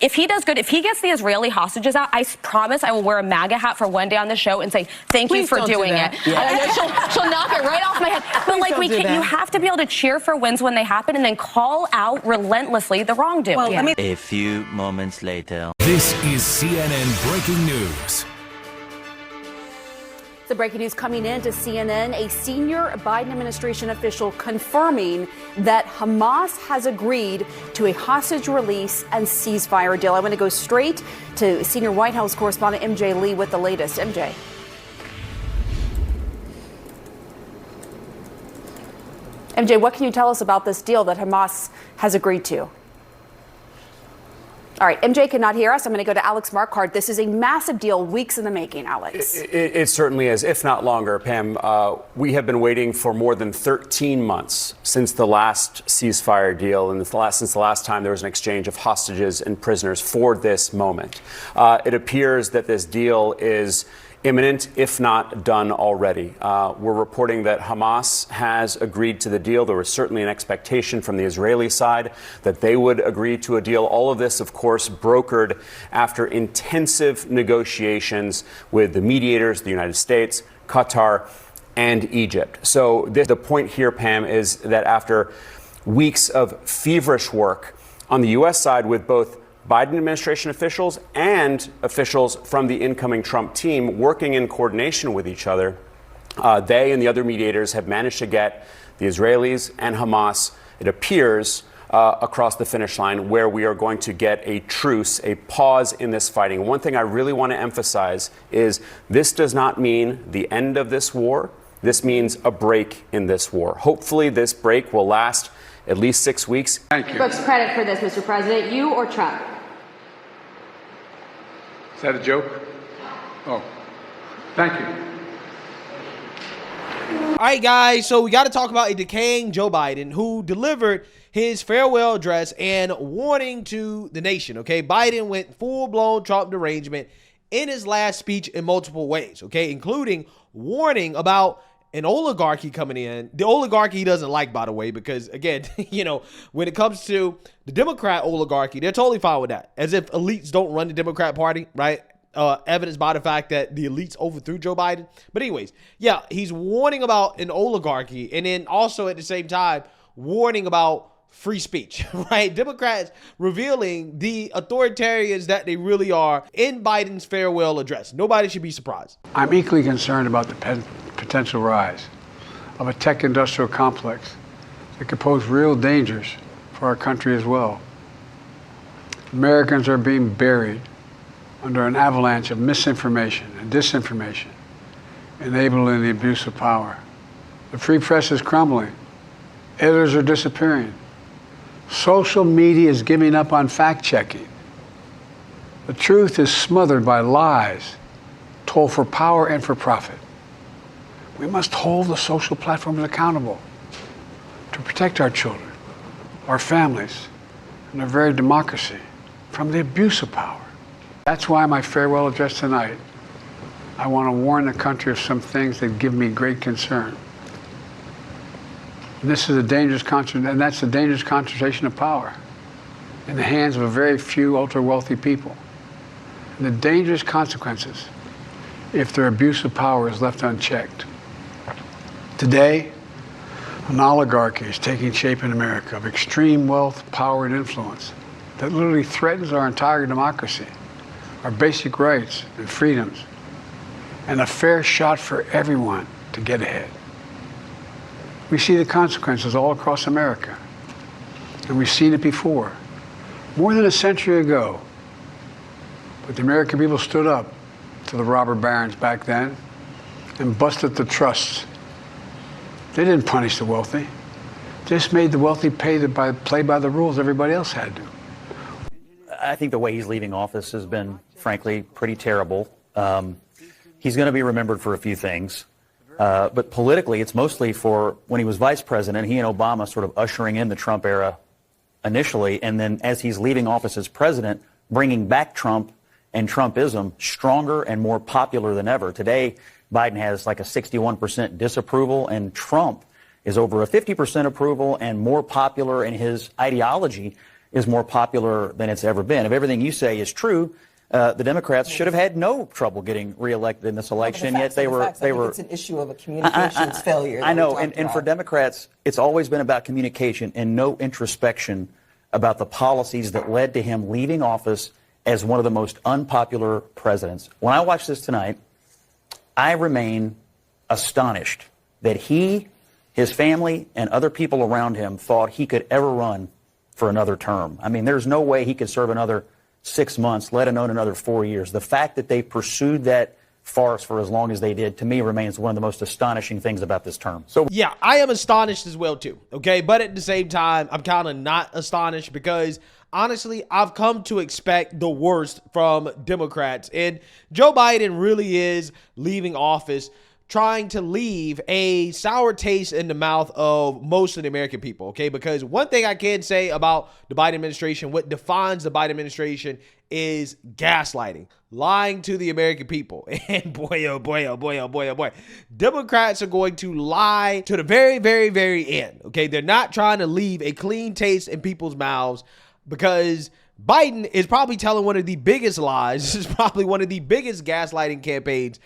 if he does good, if he gets the Israeli hostages out, I promise I will wear a MAGA hat for one day on the show and say, thank you for doing it. Yeah. She'll knock it right off my head. But like, you have to be able to cheer for wins when they happen and then call out relentlessly the wrongdoing. Well, a few moments later. This is CNN Breaking News. The breaking news coming in to CNN, a senior Biden administration official confirming that Hamas has agreed to a hostage release and ceasefire deal. I want to go straight to senior White House correspondent MJ Lee with the latest. MJ. MJ, what can you tell us about this deal that Hamas has agreed to? All right, MJ cannot hear us. I'm going to go to Alex Marquardt. This is a massive deal, weeks in the making, Alex. It certainly is, if not longer, Pam. We have been waiting for more than 13 months since the last ceasefire deal and since the last time there was an exchange of hostages and prisoners for this moment. It appears that this deal is imminent, if not done already. We're reporting that Hamas has agreed to the deal. There was certainly an expectation from the Israeli side that they would agree to a deal. All of this, of course, brokered after intensive negotiations with the mediators, the United States, Qatar, and Egypt. So the point here, Pam, is that after weeks of feverish work on the U.S. side with both Biden administration officials and officials from the incoming Trump team working in coordination with each other, they and the other mediators have managed to get the Israelis and Hamas, it appears, across the finish line where we are going to get a truce, a pause in this fighting. One thing I really want to emphasize is this does not mean the end of this war. This means a break in this war. Hopefully this break will last at least 6 weeks. Thank you. Brooks, credit for this, Mr. President, you or Trump? Is that a joke? Oh, thank you. All right, guys, so we got to talk about a decaying Joe Biden who delivered his farewell address and warning to the nation, okay? Biden went full-blown Trump derangement in his last speech in multiple ways, okay, including warning about an oligarchy coming in. The oligarchy he doesn't like, by the way, because, again, you know, when it comes to the Democrat oligarchy, they're totally fine with that. As if elites don't run the Democrat Party, right? Evidenced by the fact that the elites overthrew Joe Biden. But anyways, yeah, he's warning about an oligarchy and then also at the same time warning about free speech, right? Democrats revealing the authoritarians that they really are in Biden's farewell address. Nobody should be surprised. I'm equally concerned about the potential rise of a tech industrial complex that could pose real dangers for our country as well. Americans are being buried under an avalanche of misinformation and disinformation, enabling the abuse of power. The free press is crumbling. Editors are disappearing. Social media is giving up on fact-checking. The truth is smothered by lies told for power and for profit. We must hold the social platforms accountable to protect our children, our families, and our very democracy from the abuse of power. That's why my farewell address tonight, I want to warn the country of some things that give me great concern. And this is a dangerous that's a dangerous concentration of power in the hands of a very few ultra-wealthy people. And the dangerous consequences if their abuse of power is left unchecked. Today, an oligarchy is taking shape in America of extreme wealth, power, and influence that literally threatens our entire democracy, our basic rights and freedoms, and a fair shot for everyone to get ahead. We see the consequences all across America, and we've seen it before, more than a century ago. But the American people stood up to the robber barons back then and busted the trusts. They didn't punish the wealthy, just made the wealthy play by the rules everybody else had to. I think the way he's leaving office has been, frankly, pretty terrible. He's going to be remembered for a few things. But politically, it's mostly for when he was vice president, he and Obama sort of ushering in the Trump era initially. And then as he's leaving office as president, bringing back Trump and Trumpism stronger and more popular than ever. Today, Biden has like a 61% disapproval, and Trump is over a 50% approval and more popular, and his ideology is more popular than it's ever been. If everything you say is true, the Democrats should have had no trouble getting reelected in this election, yet they were. It's an issue of a communications failure. I know, and for Democrats, it's always been about communication and no introspection about the policies that led to him leaving office as one of the most unpopular presidents. When I watch this tonight, I remain astonished that he, his family, and other people around him thought he could ever run for another term. I mean, there's no way he could serve another 6 months, let alone another 4 years. The fact that they pursued that farce for as long as they did, to me, remains one of the most astonishing things about this term. So yeah, I am astonished as well too. Okay, but at the same time, I'm kind of not astonished because honestly, I've come to expect the worst from Democrats, and Joe Biden really is leaving office trying to leave a sour taste in the mouth of most of the American people, okay? Because one thing I can say about the Biden administration, what defines the Biden administration is gaslighting, lying to the American people. And boy, oh boy, oh boy, oh boy, oh boy. Democrats are going to lie to the very, very, very end, okay? They're not trying to leave a clean taste in people's mouths because Biden is probably telling one of the biggest lies. This is probably one of the biggest gaslighting campaigns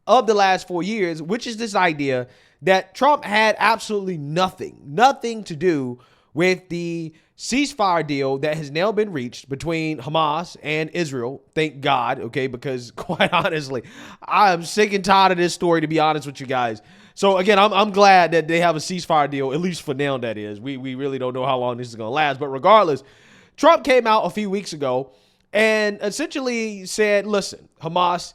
of the last 4 years, which is this idea that Trump had absolutely nothing to do with the ceasefire deal that has now been reached between Hamas and Israel. Thank God, okay, because quite honestly, I am sick and tired of this story, to be honest with you guys. So again, I'm glad that they have a ceasefire deal, at least for now, that is. We really don't know how long this is going to last, but regardless, Trump came out a few weeks ago and essentially said, listen, Hamas,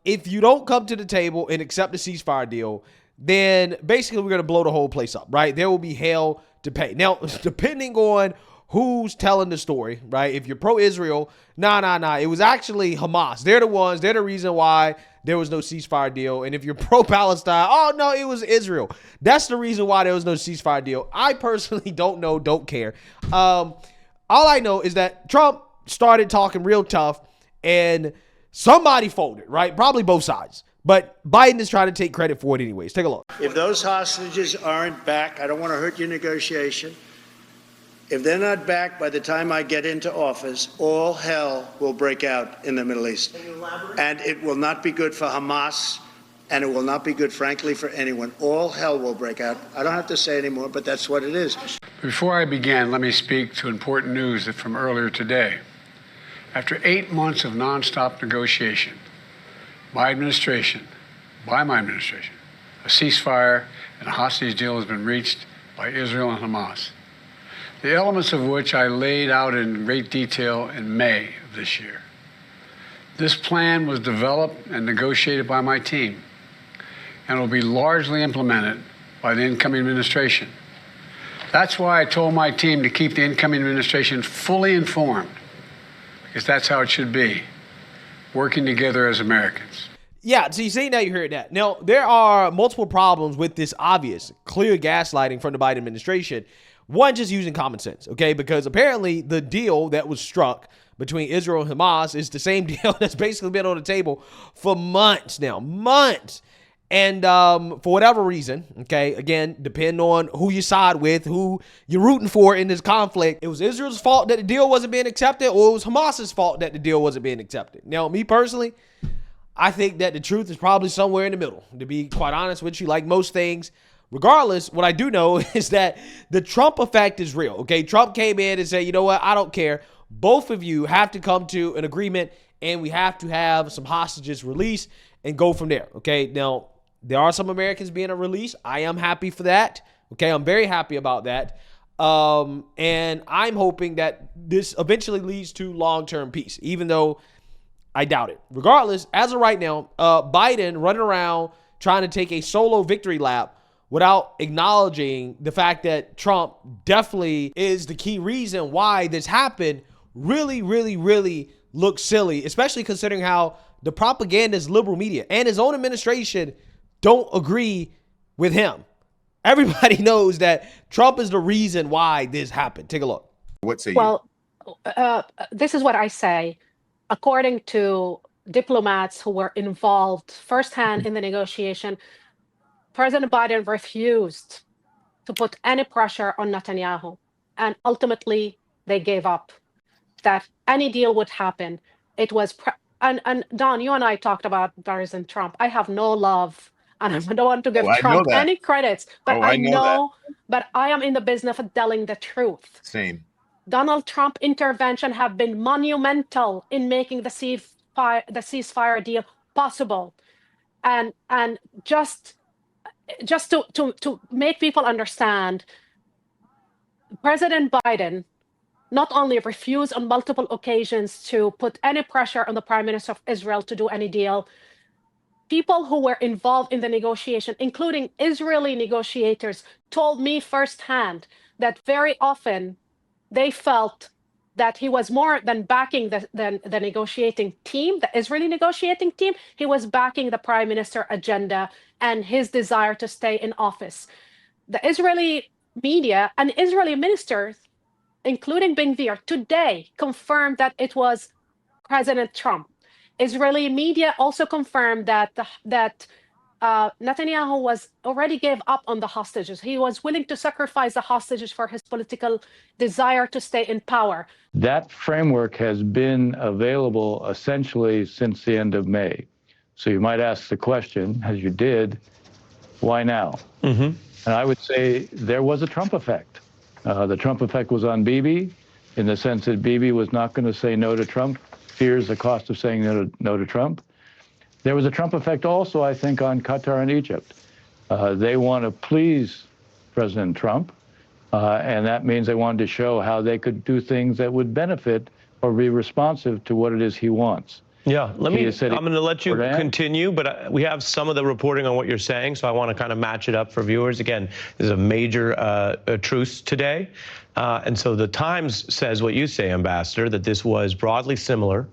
if you don't come to the table and accept the ceasefire deal, then basically we're going to blow the whole place up, right? There will be hell to pay. Now, depending on who's telling the story, right? If you're pro-Israel, nah. It was actually Hamas. They're the reason why there was no ceasefire deal. And if you're pro-Palestine, oh no, it was Israel. That's the reason why there was no ceasefire deal. I personally don't know, don't care. All I know is that Trump started talking real tough and somebody folded, right? Probably both sides. But Biden is trying to take credit for it anyways. Take a look. If those hostages aren't back, I don't want to hurt your negotiation. If they're not back by the time I get into office, all hell will break out in the Middle East. And it will not be good for Hamas, and it will not be good, frankly, for anyone. All hell will break out. I don't have to say anymore, but that's what it is. Before I begin, let me speak to important news from earlier today. After 8 months of nonstop negotiation, by my administration, a ceasefire and a hostage deal has been reached by Israel and Hamas, the elements of which I laid out in great detail in May of this year. This plan was developed and negotiated by my team and will be largely implemented by the incoming administration. That's why I told my team to keep the incoming administration fully informed, because that's how it should be, working together as Americans. Yeah, so you see now you heard that. Now, there are multiple problems with this obvious, clear gaslighting from the Biden administration. One, just using common sense, okay? Because apparently the deal that was struck between Israel and Hamas is the same deal that's basically been on the table for months now, months. And for whatever reason, okay, again, depending on who you side with, who you're rooting for in this conflict, it was Israel's fault that the deal wasn't being accepted, or it was Hamas's fault that the deal wasn't being accepted. Now, me personally, I think that the truth is probably somewhere in the middle, to be quite honest with you, like most things. Regardless, what I do know is that the Trump effect is real, okay? Trump came in and said, you know what, I don't care. Both of you have to come to an agreement, and we have to have some hostages released and go from there, okay? Now, there are some Americans being released. I am happy for that. Okay, I'm very happy about that. And I'm hoping that this eventually leads to long-term peace, even though I doubt it. Regardless, as of right now, Biden running around trying to take a solo victory lap without acknowledging the fact that Trump definitely is the key reason why this happened really looks silly, especially considering how the propagandist liberal media and his own administration don't agree with him. Everybody knows that Trump is the reason why this happened. Take a look. What say you? Well, this is what I say. According to diplomats who were involved firsthand in the negotiation, President Biden refused to put any pressure on Netanyahu. And ultimately, they gave up, that any deal would happen. It was, and Don, you and I talked about President Trump. I have no love, and I don't want to give Trump any credits, but I know, but I am in the business of telling the truth. Same. Donald Trump intervention have been monumental in making the ceasefire deal possible, and just to make people understand, President Biden not only refused on multiple occasions to put any pressure on the Prime Minister of Israel to do any deal. People who were involved in the negotiation, including Israeli negotiators, told me firsthand that very often they felt that he was more than backing the negotiating team, the Israeli negotiating team. He was backing the Prime Minister agenda and his desire to stay in office. The Israeli media and Israeli ministers, including Ben-Gvir, today confirmed that it was President Trump. Israeli media also confirmed that Netanyahu was already gave up on the hostages. He was willing to sacrifice the hostages for his political desire to stay in power. That framework has been available essentially since the end of May. So you might ask the question, as you did, why now? Mm-hmm. And I would say there was a Trump effect. The Trump effect was on Bibi, in the sense that Bibi was not going to say no to Trump, fears the cost of saying no to Trump. There was a Trump effect also, I think, on Qatar and Egypt. They want to please President Trump, and that means they wanted to show how they could do things that would benefit or be responsive to what it is he wants. Yeah, I'm going to let you continue, but we have some of the reporting on what you're saying, so I want to kind of match it up for viewers. Again, this is a major truce today, and so the Times says what you say, Ambassador, that this was broadly similar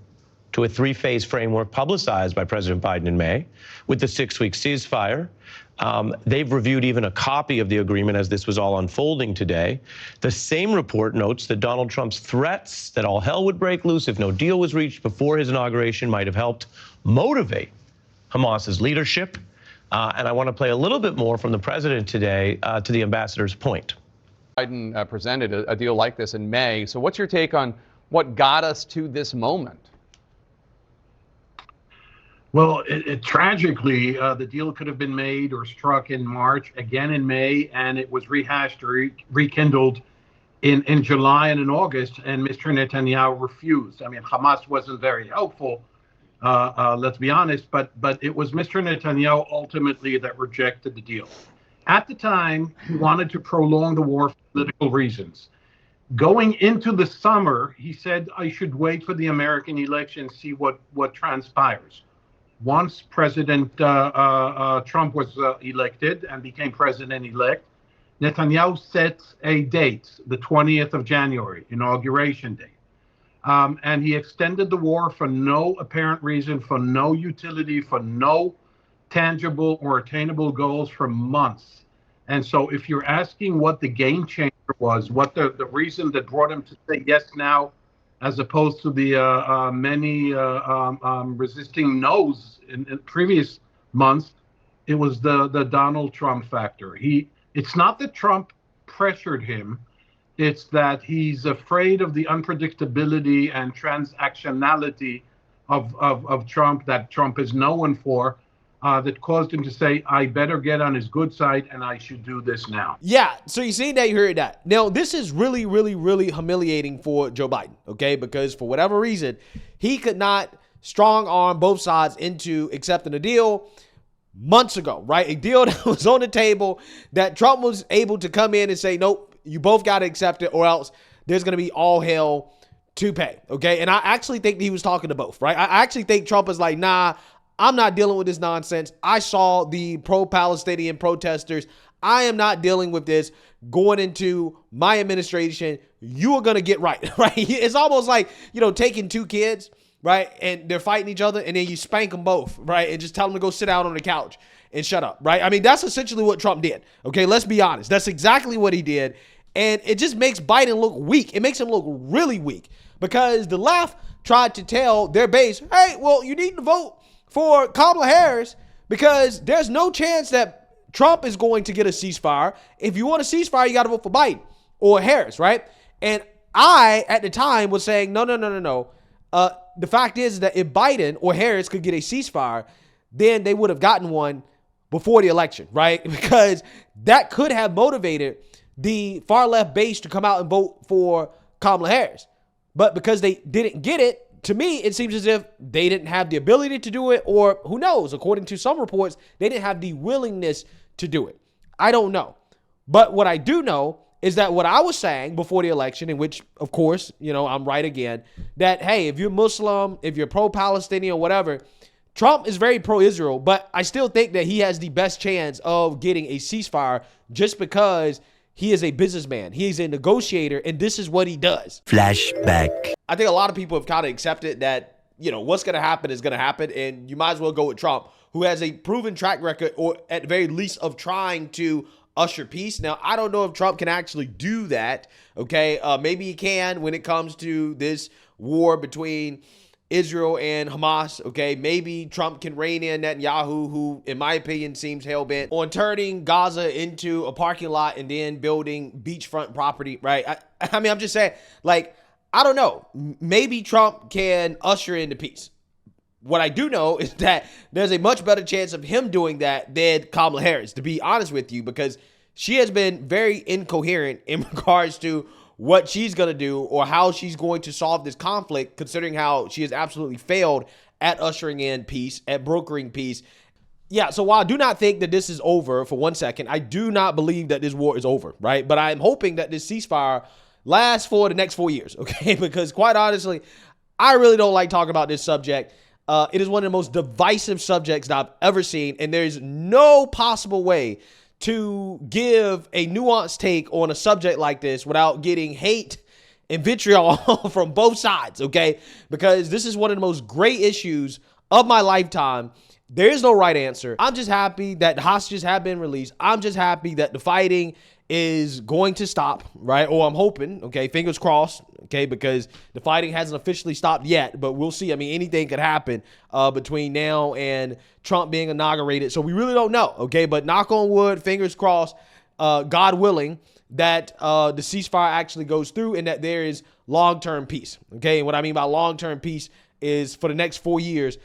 to a three-phase framework publicized by President Biden in May with the 6-week ceasefire. They've reviewed even a copy of the agreement as this was all unfolding today. The same report notes that Donald Trump's threats that all hell would break loose if no deal was reached before his inauguration might have helped motivate Hamas's leadership. And I want to play a little bit more from the president today to the ambassador's point. Biden presented a deal like this in May. So what's your take on what got us to this moment? Well, tragically, the deal could have been made or struck in March, again in May, and it was rehashed or rekindled in July and in August, and Mr. Netanyahu refused. I mean, Hamas wasn't very helpful, let's be honest, but it was Mr. Netanyahu ultimately that rejected the deal. At the time, he wanted to prolong the war for political reasons. Going into the summer, he said, I should wait for the American election, see what transpires. Once President Trump was elected and became president-elect, Netanyahu set a date, the 20th of January, inauguration day. And he extended the war for no apparent reason, for no utility, for no tangible or attainable goals for months. And so if you're asking what the game changer was, what the reason that brought him to say yes now, as opposed to the many resisting no's in previous months, it was the Donald Trump factor. It's not that Trump pressured him, it's that he's afraid of the unpredictability and transactionality of Trump that Trump is known for, that caused him to say, I better get on his good side and I should do this now. Yeah, so you see that, you heard that. Now, this is really, really, really humiliating for Joe Biden, okay? Because for whatever reason, he could not strong arm both sides into accepting a deal months ago, right? A deal that was on the table that Trump was able to come in and say, nope, you both got to accept it or else there's going to be all hell to pay, okay? And I actually think he was talking to both, right? I actually think Trump is like, nah, I'm not dealing with this nonsense. I saw the pro-Palestinian protesters. I am not dealing with this going into my administration. You are going to get right, right? It's almost like, taking two kids, right? And they're fighting each other and then you spank them both, right? And just tell them to go sit down on the couch and shut up, right? I mean, that's essentially what Trump did. Okay, let's be honest. That's exactly what he did. And it just makes Biden look weak. It makes him look really weak because the left tried to tell their base, hey, well, you need to vote for Kamala Harris because there's no chance that Trump is going to get a ceasefire. If you want a ceasefire, you got to vote for Biden or Harris, right? And I, at the time, was saying, no. The fact is that if Biden or Harris could get a ceasefire, then they would have gotten one before the election, right? Because that could have motivated the far left base to come out and vote for Kamala Harris. But because they didn't get it, to me, it seems as if they didn't have the ability to do it, or who knows, according to some reports, they didn't have the willingness to do it. I don't know. But what I do know is that what I was saying before the election, in which, of course, I'm right again, that, hey, if you're Muslim, if you're pro-Palestinian, whatever, Trump is very pro-Israel, but I still think that he has the best chance of getting a ceasefire just because he is a businessman. He's a negotiator, and this is what he does. Flashback. I think a lot of people have kind of accepted that, what's going to happen is going to happen, and you might as well go with Trump, who has a proven track record, or at the very least, of trying to usher peace. Now, I don't know if Trump can actually do that, okay? Maybe he can when it comes to this war between Israel and Hamas, okay? Maybe Trump can rein in Netanyahu, who, in my opinion, seems hell-bent on turning Gaza into a parking lot and then building beachfront property, right? I mean, I'm just saying, I don't know. Maybe Trump can usher into peace. What I do know is that there's a much better chance of him doing that than Kamala Harris, to be honest with you, because she has been very incoherent in regards to what she's going to do or how she's going to solve this conflict, considering how she has absolutely failed at ushering in peace, at brokering peace. Yeah, so while I do not think that this is over for 1 second, I do not believe that this war is over, right? But I'm hoping that this ceasefire lasts for the next 4 years, okay? Because quite honestly, I really don't like talking about this subject. It is one of the most divisive subjects that I've ever seen, and there's no possible way to give a nuanced take on a subject like this without getting hate and vitriol from both sides, okay? Because this is one of the most great issues of my lifetime. There is no right answer. I'm just happy that the hostages have been released. I'm just happy that the fighting is going to stop, right? Or I'm hoping, okay, fingers crossed, okay, because the fighting hasn't officially stopped yet, but we'll see. I mean, anything could happen between now and Trump being inaugurated. So we really don't know, okay? But knock on wood, fingers crossed, God willing, that the ceasefire actually goes through and that there is long-term peace, okay? And what I mean by long-term peace is for the next 4 years,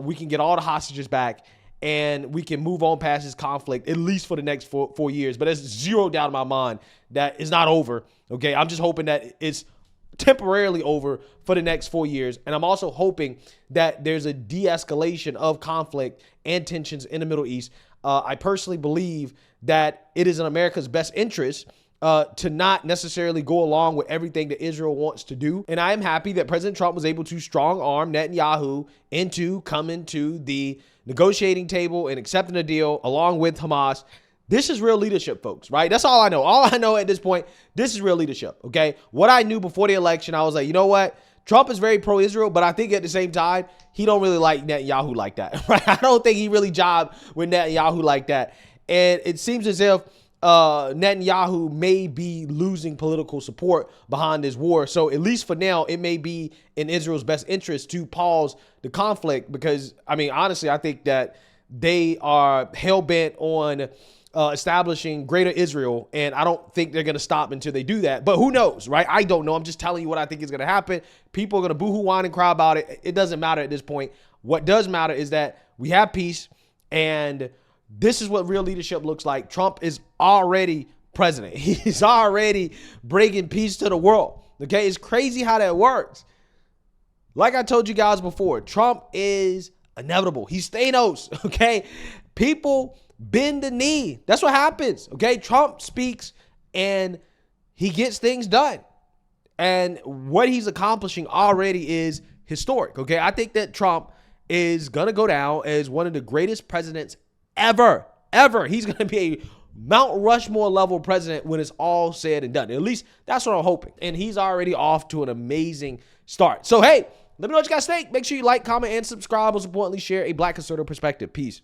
we can get all the hostages back and we can move on past this conflict, at least for the next 4 years. But there's zero doubt in my mind that it's not over, okay? I'm just hoping that it's temporarily over for the next 4 years. And I'm also hoping that there's a de-escalation of conflict and tensions in the Middle East. I personally believe that it is in America's best interest to not necessarily go along with everything that Israel wants to do. And I am happy that President Trump was able to strong arm Netanyahu into coming to the negotiating table and accepting a deal along with Hamas. This is real leadership, folks, right? That's all I know. All I know at this point, this is real leadership, okay? What I knew before the election, I was like, you know what? Trump is very pro-Israel, but I think at the same time, he don't really like Netanyahu like that, right? I don't think he really jived with Netanyahu like that. And it seems as if Netanyahu may be losing political support behind this war. So at least for now, it may be in Israel's best interest to pause the conflict because, I mean, honestly, I think that they are hell-bent on establishing greater Israel, and I don't think they're going to stop until they do that. But who knows, right? I don't know. I'm just telling you what I think is going to happen. People are going to boo-hoo, whine, and cry about it. It doesn't matter at this point. What does matter is that we have peace, and this is what real leadership looks like. Trump is already president. He's already bringing peace to the world. Okay, it's crazy how that works. Like I told you guys before, Trump is inevitable. He's Thanos, okay? People bend the knee. That's what happens, okay? Trump speaks and he gets things done. And what he's accomplishing already is historic, okay? I think that Trump is going to go down as one of the greatest presidents ever. He's going to be a Mount Rushmore level president when it's all said and done. At least that's what I'm hoping. And he's already off to an amazing start. So, hey, let me know what you guys think. Make sure you like, comment, and subscribe. Most importantly, share a Black conservative perspective. Peace.